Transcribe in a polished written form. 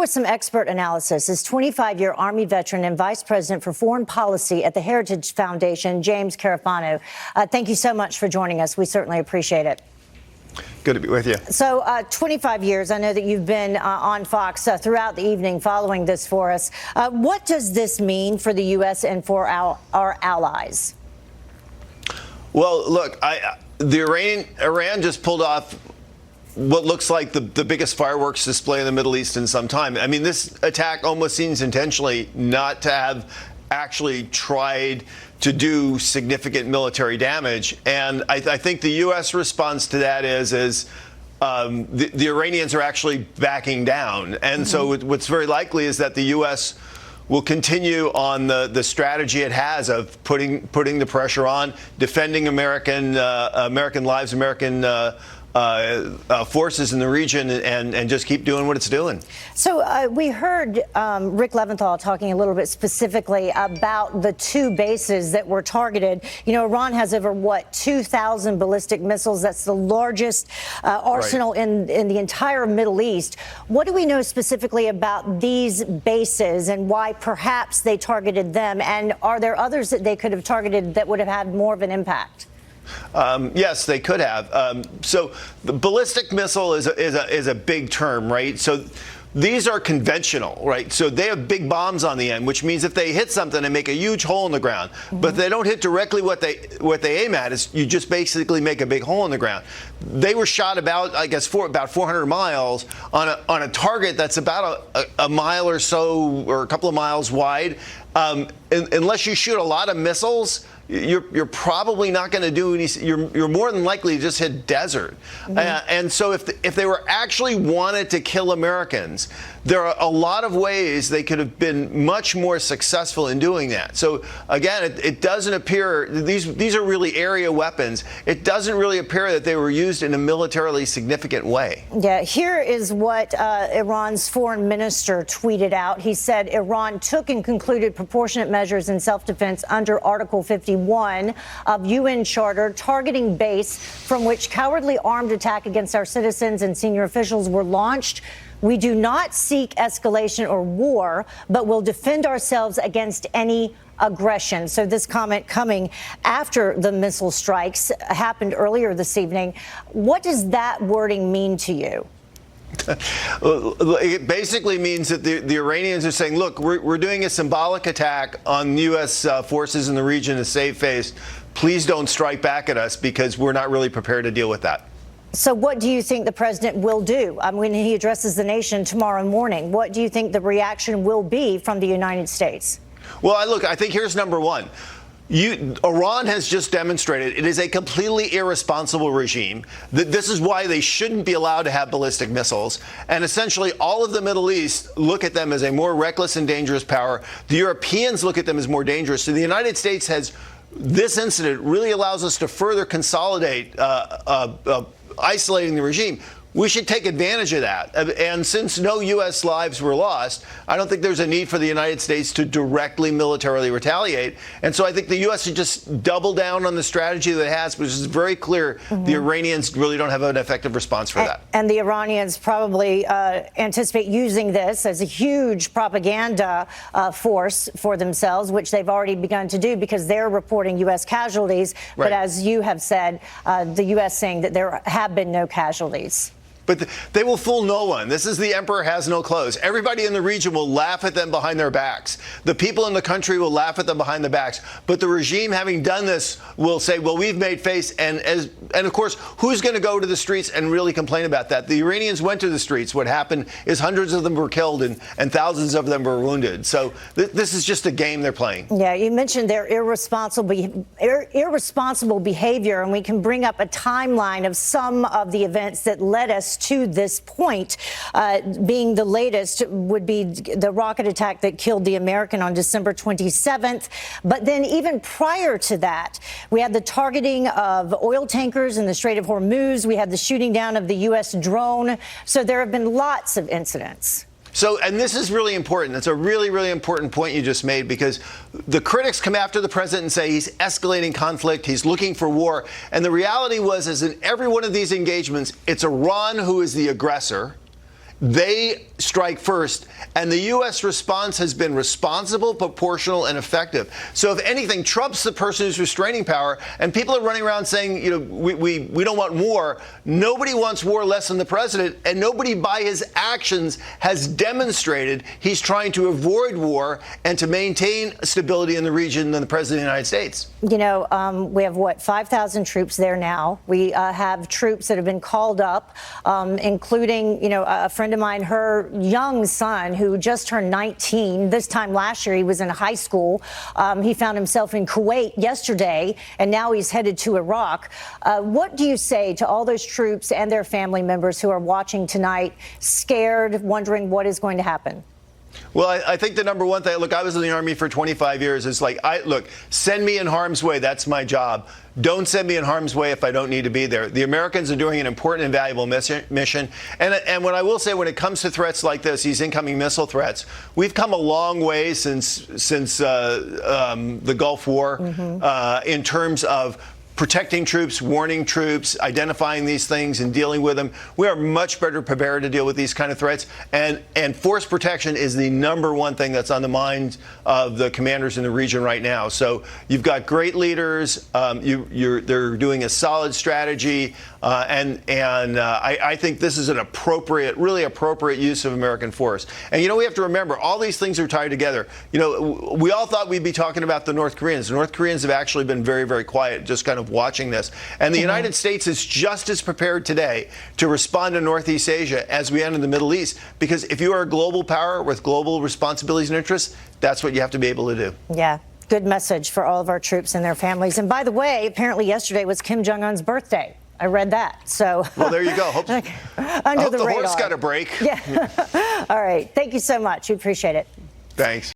with some expert analysis is 25-year Army veteran and Vice President for Foreign Policy at the Heritage Foundation, Jay Carafano. Thank you so much for joining us. We certainly appreciate it. Good to be with you. So 25 years, I know that you've been on Fox throughout the evening following this for us. What does this mean for the U.S. and for our allies? Well, look, Iran just pulled off what looks like the biggest fireworks display in the Middle East in some time. I mean, this attack almost seems intentionally not to have actually tried to do significant military damage. And I think the U.S. response to that is the Iranians are actually backing down. And so what's very likely is that the U.S. will continue on the strategy it has of putting the pressure on, defending American lives, American forces in the region, and just keep doing what it's doing. So we heard Rick Leventhal talking a little bit specifically about the two bases that were targeted. You know, Iran has over, 2,000 ballistic missiles. That's the largest arsenal in the entire Middle East. What do we know specifically about these bases and why perhaps they targeted them? And are there others that they could have targeted that would have had more of an impact? Yes, they could have. So the ballistic missile is a big term, right? So these are conventional, right? So they have big bombs on the end, which means if they hit something and make a huge hole in the ground, but they don't hit directly what they aim at, is you just basically make a big hole in the ground. They were shot about, I guess, about 400 miles on a target that's about a mile or so, or a couple of miles wide. Unless you shoot a lot of missiles, you're probably not going to do any. You're more than likely to just hit desert. And so if they were actually wanted to kill Americans, there are a lot of ways they could have been much more successful in doing that. So again, it doesn't appear these are really area weapons. It doesn't really appear that they were used in a militarily significant way. Yeah, here is what Iran's foreign minister tweeted out. He said Iran took and concluded proportionate measures in self-defense under Article 51 of UN Charter, targeting base from which cowardly armed attack against our citizens and senior officials were launched. We do not seek escalation or war, but will defend ourselves against any aggression. So this comment coming after the missile strikes happened earlier this evening. What does that wording mean to you? It basically means that the Iranians are saying, look, we're doing a symbolic attack on U.S. forces in the region to save face. Please don't strike back at us because we're not really prepared to deal with that. So what do you think the president will do when he addresses the nation tomorrow morning? What do you think the reaction will be from the United States? Well, I think here's number one. Iran has just demonstrated it is a completely irresponsible regime. This is why they shouldn't be allowed to have ballistic missiles. And essentially all of the Middle East look at them as a more reckless and dangerous power. The Europeans look at them as more dangerous. So the United States has this incident really allows us to further consolidate isolating the regime. We should take advantage of that. And since no U.S. lives were lost, I don't think there's a need for the United States to directly militarily retaliate. And so I think the U.S. should just double down on the strategy that it has, which is very clear the Iranians really don't have an effective response for that. And the Iranians probably anticipate using this as a huge propaganda force for themselves, which they've already begun to do because they're reporting U.S. casualties. Right. But as you have said, the U.S. saying that there have been no casualties. But they will fool no one. This is the emperor has no clothes. Everybody in the region will laugh at them behind their backs. The people in the country will laugh at them behind their backs. But the regime, having done this, will say, well, we've made face. And of course, who's going to go to the streets and really complain about that? The Iranians went to the streets. What happened is hundreds of them were killed and thousands of them were wounded. So this is just a game they're playing. Yeah, you mentioned their irresponsible behavior, and we can bring up a timeline of some of the events that led us to this point. Being the latest would be the rocket attack that killed the American on December 27th. But then even prior to that, we had the targeting of oil tankers in the Strait of Hormuz. We had the shooting down of the U.S. drone. So there have been lots of incidents. So, and this is really important. It's a really, really important point you just made, because the critics come after the president and say he's escalating conflict, he's looking for war. And the reality is in every one of these engagements, it's Iran who is the aggressor. They strike first, and the U.S. response has been responsible, proportional, and effective. So if anything, Trump's the person who's restraining power, and people are running around saying, we don't want war. Nobody wants war less than the president, and nobody by his actions has demonstrated he's trying to avoid war and to maintain stability in the region than the president of the United States. We have, 5,000 troops there now. We have troops that have been called up, including, a friend of mine, her young son, who just turned 19. This time last year, he was in high school. He found himself in Kuwait yesterday, and now he's headed to Iraq. What do you say to all those troops and their family members who are watching tonight, scared, wondering what is going to happen? Well, I think the number one thing, look, I was in the Army for 25 years. It's like, send me in harm's way. That's my job. Don't send me in harm's way if I don't need to be there. The Americans are doing an important and valuable mission. And what I will say, when it comes to threats like this, these incoming missile threats, we've come a long way since the Gulf War in terms of protecting troops, warning troops, identifying these things and dealing with them. We are much better prepared to deal with these kind of threats. And force protection is the number one thing that's on the minds of the commanders in the region right now. So you've got great leaders. They're doing a solid strategy. I think this is an really appropriate use of American force. And, we have to remember, all these things are tied together. We all thought we'd be talking about the North Koreans. The North Koreans have actually been very, very quiet, just kind of watching this. And the United States is just as prepared today to respond to Northeast Asia as we enter the Middle East, because if you are a global power with global responsibilities and interests, that's what you have to be able to do. Yeah. Good message for all of our troops and their families. And by the way, apparently yesterday was Kim Jong-un's birthday. I read that. So, well, there you go. I hope the horse got a break. Yeah. All right. Thank you so much. We appreciate it. Thanks.